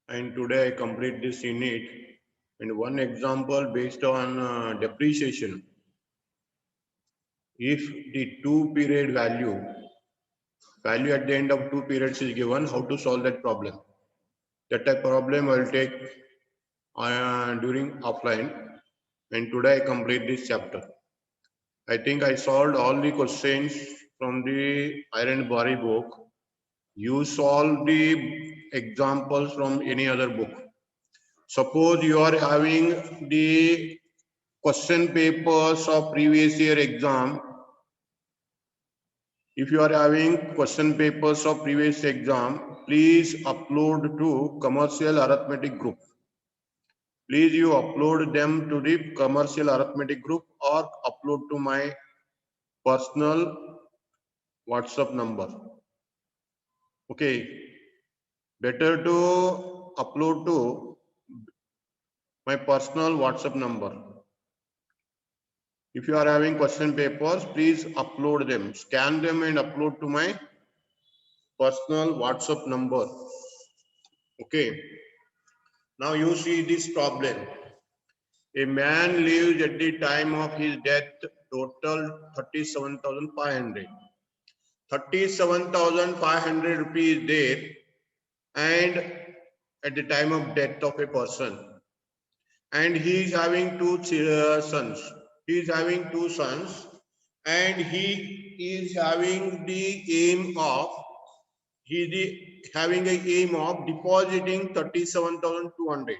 and today I complete this unit. And one example based on depreciation. If the two period value at the end of two periods is given, how to solve that problem? That type problem I will take during offline. And today I complete this chapter. I think I solved all the questions from the Iron Bari book. You solve the examples from any other book. Suppose you are having the question papers of previous year exam. If you are having question papers of previous exam, please upload to commercial arithmetic group. Please you upload them to the commercial arithmetic group or upload to my personal WhatsApp number. Okay, better to upload to my personal WhatsApp number. If you are having question papers, please upload them, scan them and upload to my personal WhatsApp number. Okay. Now you see this problem. A man lives at the time of his death total 37,500. 37,500 rupees there and at the time of death of a person. And he is having two sons. He is having two sons and he is having the aim of having a aim of depositing 37,200.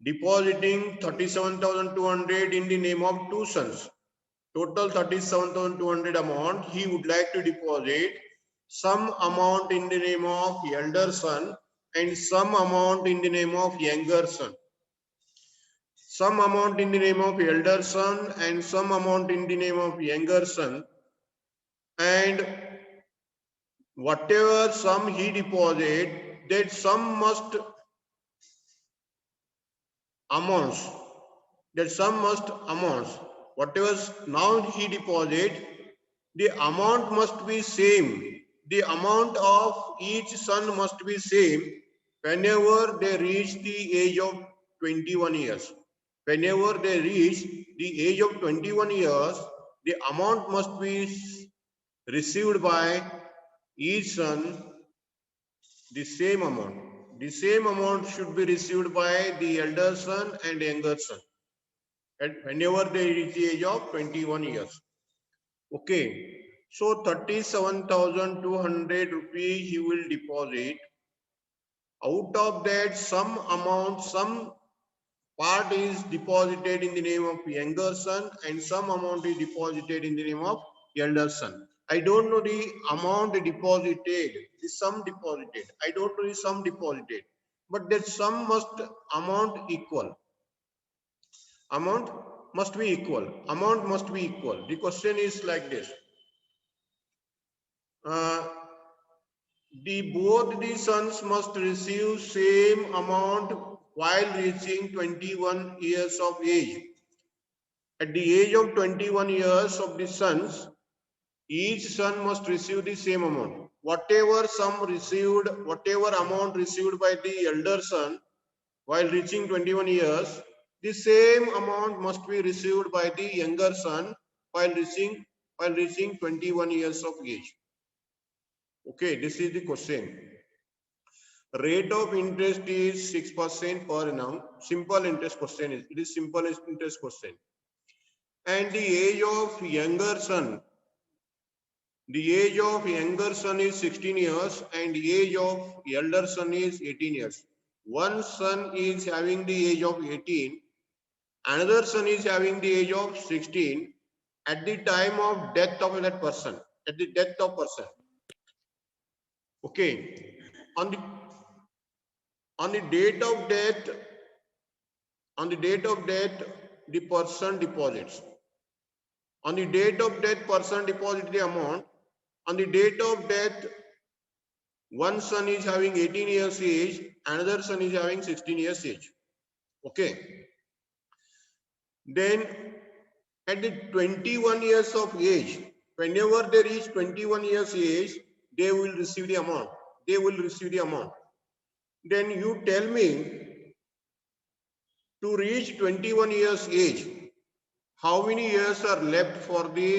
Depositing 37,200 in the name of two sons. Total 37,200 amount. He would like to deposit some amount in the name of elder son and some amount in the name of younger son. Some amount in the name of elder son and some amount in the name of younger son. And whatever sum he deposit, that sum must amounts. That sum must amounts. Whatever now he deposit, the amount must be same. The amount of each son must be same whenever they reach the age of 21 years. Whenever they reach the age of 21 years, the amount must be received by each son the same amount. The same amount should be received by the elder son and younger son. And whenever they reach the age of 21 years. Okay. So 37,200 rupees he will deposit. Out of that, some amount, some part is deposited in the name of younger son and some amount is deposited in the name of elder son. I don't know the amount deposited, the sum deposited. I don't know the sum deposited, but that sum must amount equal. Amount must be equal. Amount must be equal. The question is like this. Both the sons must receive same amount while reaching 21 years of age. At the age of 21 years of the sons, each son must receive the same amount. Whatever amount received by the elder son while reaching 21 years, the same amount must be received by the younger son while reaching 21 years of age. Okay, this is the question. Rate of interest is 6% per annum. Simple interest question is, it is simple interest question. And the age of younger son is 16 years and the age of elder son is 18 years. One son is having the age of 18, another son is having the age of 16 at the time of death of that person, at the death of person. Okay, on the date of death, the person deposits. On the date of death, person deposits the amount. On the date of death, one son is having 18 years age, another son is having 16 years age. Okay. Then at the 21 years of age, whenever they reach 21 years age, they will receive the amount. Then you tell me, to reach 21 years age, how many years are left for the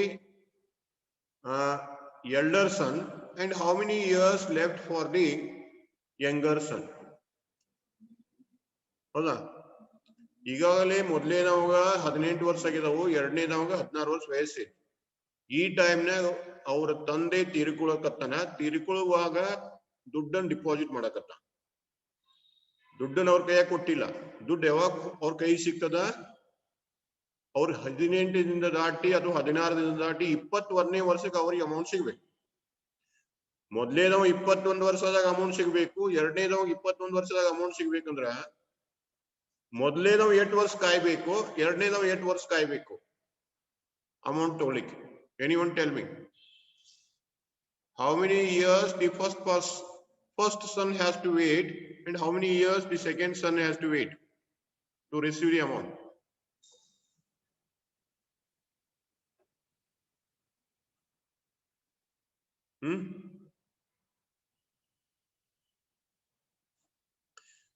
elder son and how many years left for the younger son? ಹೌದಾ? ಈಗಾಗಲೇ ಮೊದಲನೇದವಾಗ 18 ವರ್ಷ ಆಗಿದಾವು, ಎರಡನೇದವಾಗ 16 ವರ್ಷ ವಯಸ್ಸು. ಈ ಟೈಮ್ನಾಗ ಅವ್ರ ತಂದೆ ತೀರ್ಕೊಳ್ಳುವಾಗ ದುಡ್ಡನ್ನು ಡಿಪಾಸಿಟ್ ಮಾಡಕತ್ತ. ದುಡ್ಡನ್ನು ಅವ್ರ ಕೈಯಾಗ ಕೊಟ್ಟಿಲ್ಲ. ದುಡ್ಡು ಯಾವಾಗ ಅವ್ರ ಕೈ ಸಿಗ್ತದ? ಅವ್ರ 18 ದಾಟಿ ಅಥವಾ 16 ದಾಟಿ 21ನೇ ವರ್ಷಕ್ಕೆ ಅವ್ರಿಗೆ ಅಮೌಂಟ್ ಸಿಗ್ಬೇಕು. ಮೊದಲನೇದವ 21 ವರ್ಷದಾಗ ಅಮೌಂಟ್ ಸಿಗ್ಬೇಕು, ಎರಡನೇದವ 21 ವರ್ಷದಾಗ ಅಮೌಂಟ್ ಸಿಗ್ಬೇಕಂದ್ರ ಮೊದಲನೇದವ 8 ವರ್ಷ ಕಾಯ್ಬೇಕು, ಎರಡನೇದವ 8 ವರ್ಷ ಕಾಯ್ಬೇಕು ಅಮೌಂಟ್ ತಗೊಳ್ಳಿಕ್ಕೆ. Anyone tell me, how many years the first son has to wait and how many years the second son has to wait to receive the amount?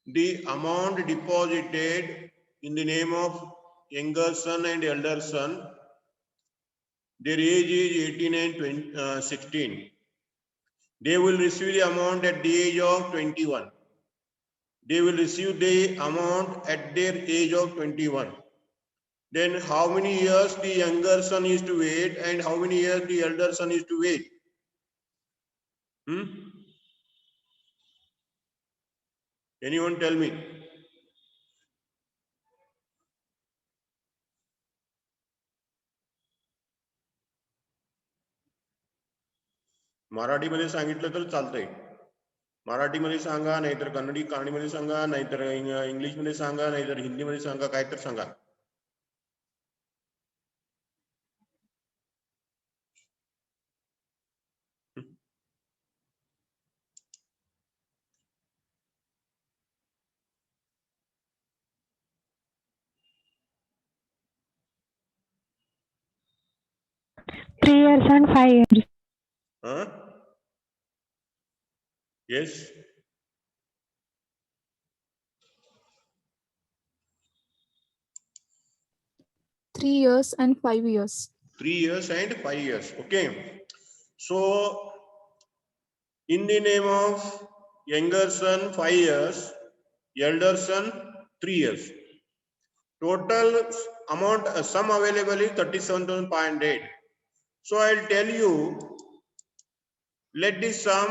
The amount deposited in the name of younger son and elder son, their age is 18 and 16. They will receive the amount at the age of 21. They will receive the amount at their age of 21. Then how many years the younger son is to wait and how many years the elder son is to wait? Anyone tell me? मराठीमध्ये सांगितलं तर चालतंय. मराठीमध्ये सांगा, नाहीतर कन्नडीमध्ये सांगा, नाहीतर इंग्लिशमध्ये सांगा, नाहीतर हिंदीमध्ये सांगा, काय तर सांगा. Three years and 5 years. Yes. 3 years and 5 years. 3 years and 5 years. Okay. So, in the name of younger son 5 years, elder son 3 years. Total amount sum available is 37,500. So I'll tell you, let the sum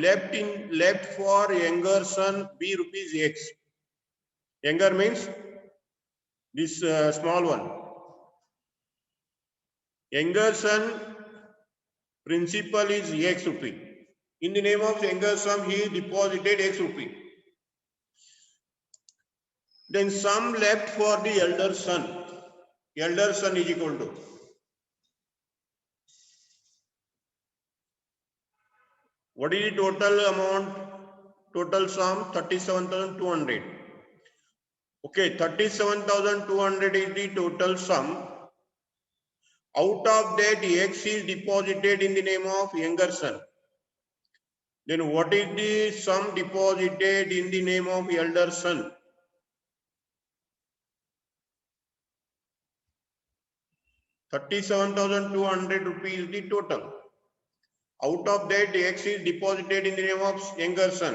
left for younger son be rupees X. Younger means this small one. Younger son principal is X rupee. In the name of younger son, he deposited X rupee. Then sum left for the elder son. Elder son is equal to what is the total amount? Total sum 37,200. Okay, 37,200 is the total sum. Out of that, X is deposited in the name of younger son. Then what is the sum deposited in the name of elder son? 37,200 rupees is the total. Out of that, X is deposited in the name of younger son.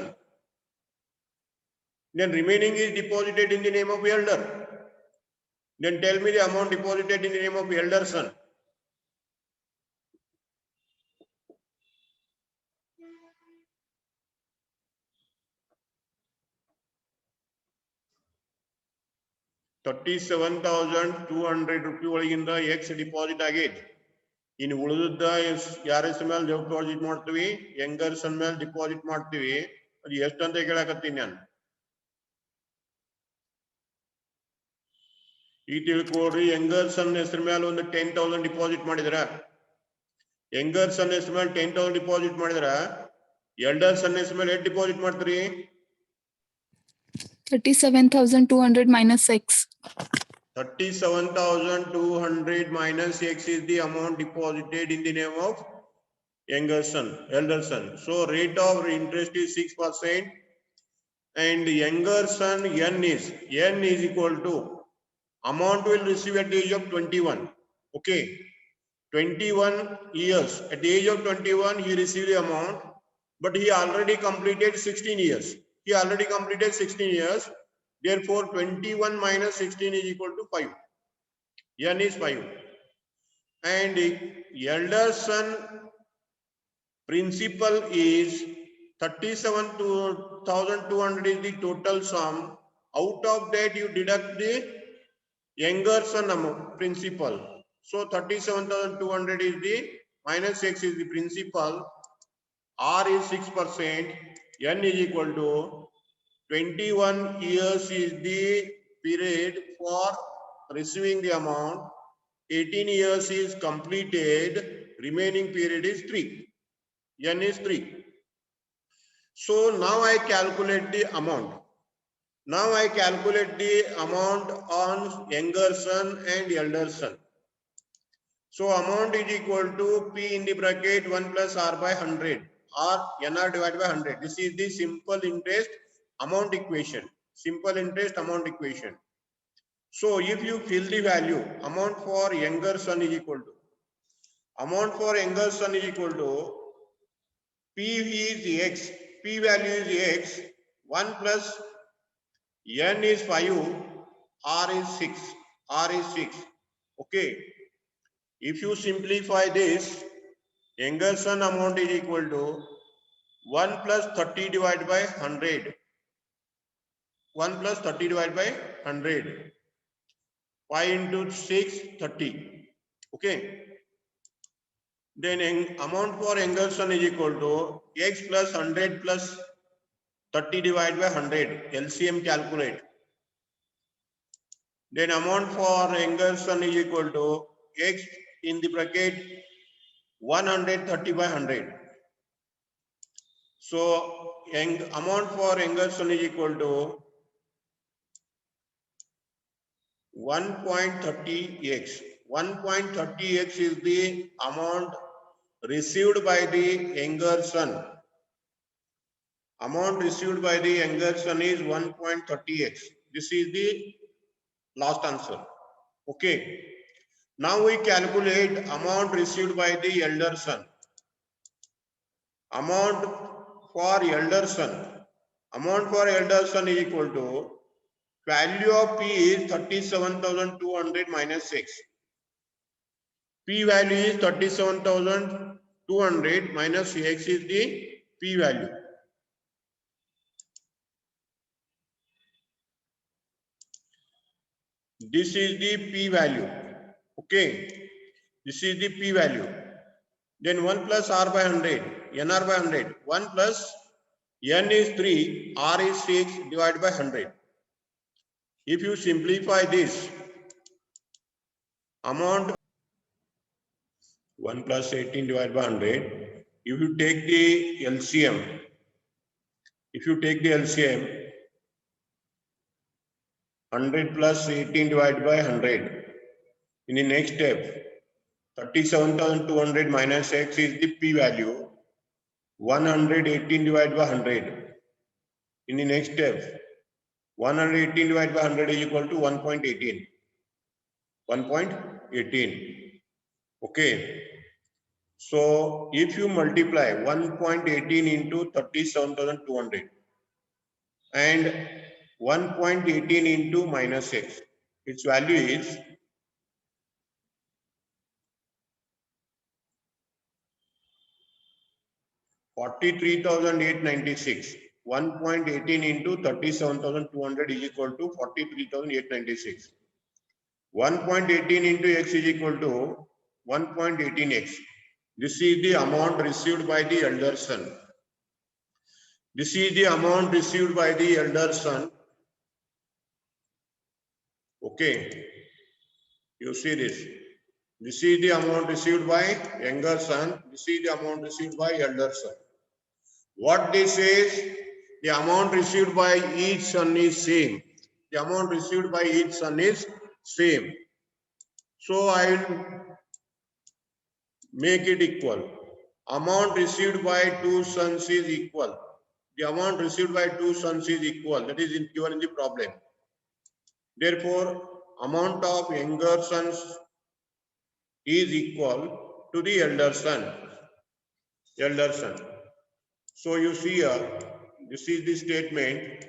Then remaining is deposited in the name of elder. Then tell me the amount deposited in the name of elder son. $37,200 ಒಳಗಿಂದ X deposit ಆಗೈತಿ. ಇನ್ನು ಉಳಿದ ಯಾರ ಹೆಸರ ಮೇಲೆ deposit ಮಾಡ್ತೀವಿ? Younger ಸನ್ ಮೇಲೆ deposit ಮಾಡ್ತೀವಿ. ಅದು ಎಷ್ಟು ಅಂತ ಕೇಳಕತ್ತೀನಿ ನಾನು. ಈಗ ತಿಳ್ಕೊಡ್ರಿ, ಯಂಗರ್ ಸನ್ ಹೆಸರ ಮೇಲೆ ಒಂದು 10,000 ಡಿಪಾಸಿಟ್ ಮಾಡಿದ್ರ, ಯಂಗರ್ ಸನ್ ಹೆಸರ ಮೇಲೆ 10,000 ಡಿಪಾಸಿಟ್ ಮಾಡಿದ್ರ, ಎಲ್ಡರ್ ಸನ್ ಹೆಸರ ಮೇಲೆ ಎಷ್ಟು ಡಿಪಾಸಿಟ್ ಮಾಡ್ತೀರಿ? 37,200 minus X. 37,200 minus X is the amount deposited in the name of younger son, elder son. So rate of interest is 6% and younger son N is equal to amount will receive at the age of 21. Okay, 21 years. At the age of 21, he received the amount, but he already completed 16 years. He already completed 16 years. Therefore, 21 minus 16 is equal to 5. N is 5. And elder son principal is 37,200 is the total sum. Out of that, you deduct the younger son amount principal. So 37,200 is the minus x is the principal. R is 6%. N is equal to 21 years is the period for receiving the amount. 18 years is completed. Remaining period is 3. N is 3. So now I calculate the amount. Now I calculate the amount on younger son and elder son. So amount is equal to P in the bracket 1 plus R by 100 or NR divided by 100. This is the simple interest amount equation. Simple interest amount equation. So if you fill the value, amount for younger son is equal to, amount for younger son is equal to P is X, P value is X, 1 plus N is 5, R is 6, R is 6. Okay. If you simplify this, younger son amount is equal to 1 plus 30 divided by 100. 1 plus 30 divided by 100. 5 into 6, 30. Okay. Then amount for younger son is equal to x plus 100 plus 30 divided by 100. LCM calculate. Then amount for younger son is equal to x in the bracket 130 by 100. So amount for younger son is equal to 1.30x. 1.30x is the amount received by the younger son. Amount received by the younger son is 1.30x. This is the last answer. Okay. Now we calculate amount received by the elder son. Amount for elder son. Amount for elder son is equal to value of P is 37,200 minus 6. P value is 37,200 minus x is the P value. This is the P value. Okay. This is the P value. Then 1 plus R by 100. NR by 100. 1 plus N is 3. R is 6 divided by 100. If you simplify this, amount 1 plus 18 divided by 100. If you take the LCM, if you take the LCM, 100 plus 18 divided by 100. In the next step, 37,200 minus x is the P value. 118 divided by 100. In the next step, 118 divided by 100 is equal to 1.18. 1.18. Okay. So if you multiply 1.18 into 37,200 and 1.18 into minus x, its value is 43,896. 1.18 into 37,200 is equal to 43,896. 1.18 into x is equal to 1.18x. This is the amount received by the elder son. This is the amount received by the elder son. Okay. You see this. This is the amount received by younger son. This is the amount received by elder son. What this is, the amount received by each son is same. The amount received by each son is same. So I will make it equal. Amount received by two sons is equal. the amount received by two sons is equal. That is given in the problem. Therefore, amount of younger sons is equal to the elder son. Elder son. So you see here, this is the statement.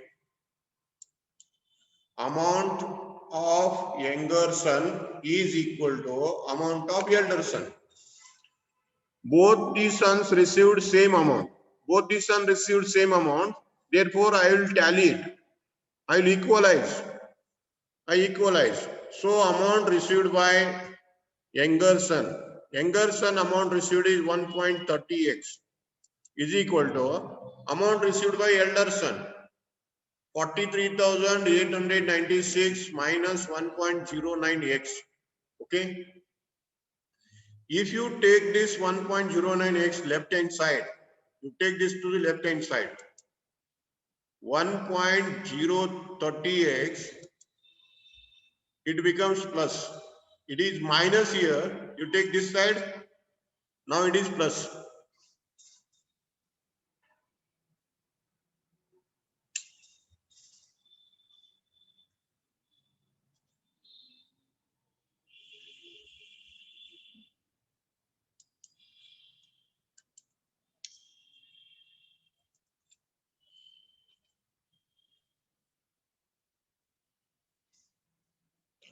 Amount of younger son is equal to amount of elder son. Both the sons received same amount. Both the sons received same amount. Therefore, I will tally it. I will equalize. I equalize. So amount received by younger son. Younger son amount received is 1.30x is equal to amount received by elder son 43,896 minus 1.09x. Okay. If you take this 1.09x left hand side, you take this to the left hand side. 1.030x, it becomes plus. It is minus here. You take this side. Now it is plus.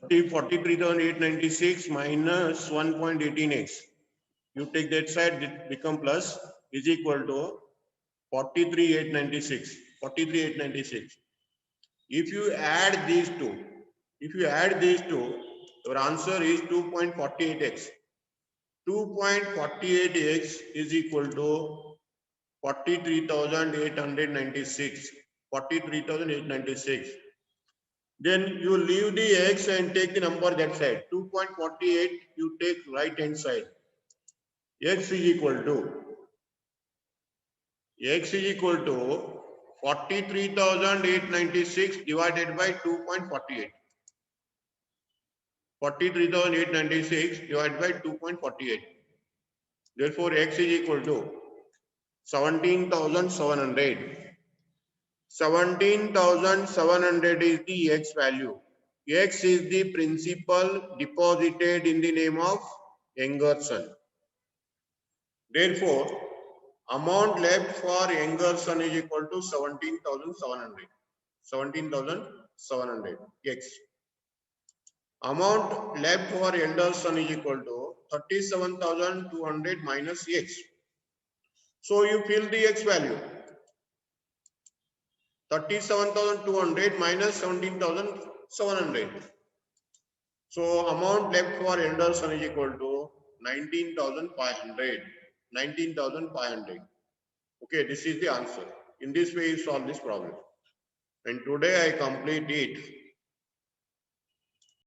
If 43,896 minus 1.18x. You take that side, it become plus is equal to 43,896. 43,896. If you add these two, your answer is 2.48x. 2.48x is equal to 43,896. 43,896. Then you leave the x and take the number that side. 2.48 you take right hand side. X is equal to 43,896 divided by 2.48. 43,896 divided by 2.48. Therefore, x is equal to 17,700. 17,700 is the x value. X is the principal deposited in the name of younger son. Therefore, amount left for younger son is equal to 17,700. 17,700 x. Amount left for elder son is equal to 37,200 minus x. So you fill the x value. 37,200 minus 17,700. So amount left for elder son is equal to 19,500. 19,500. Okay, this is the answer. In this way, you solve this problem. And today I complete it.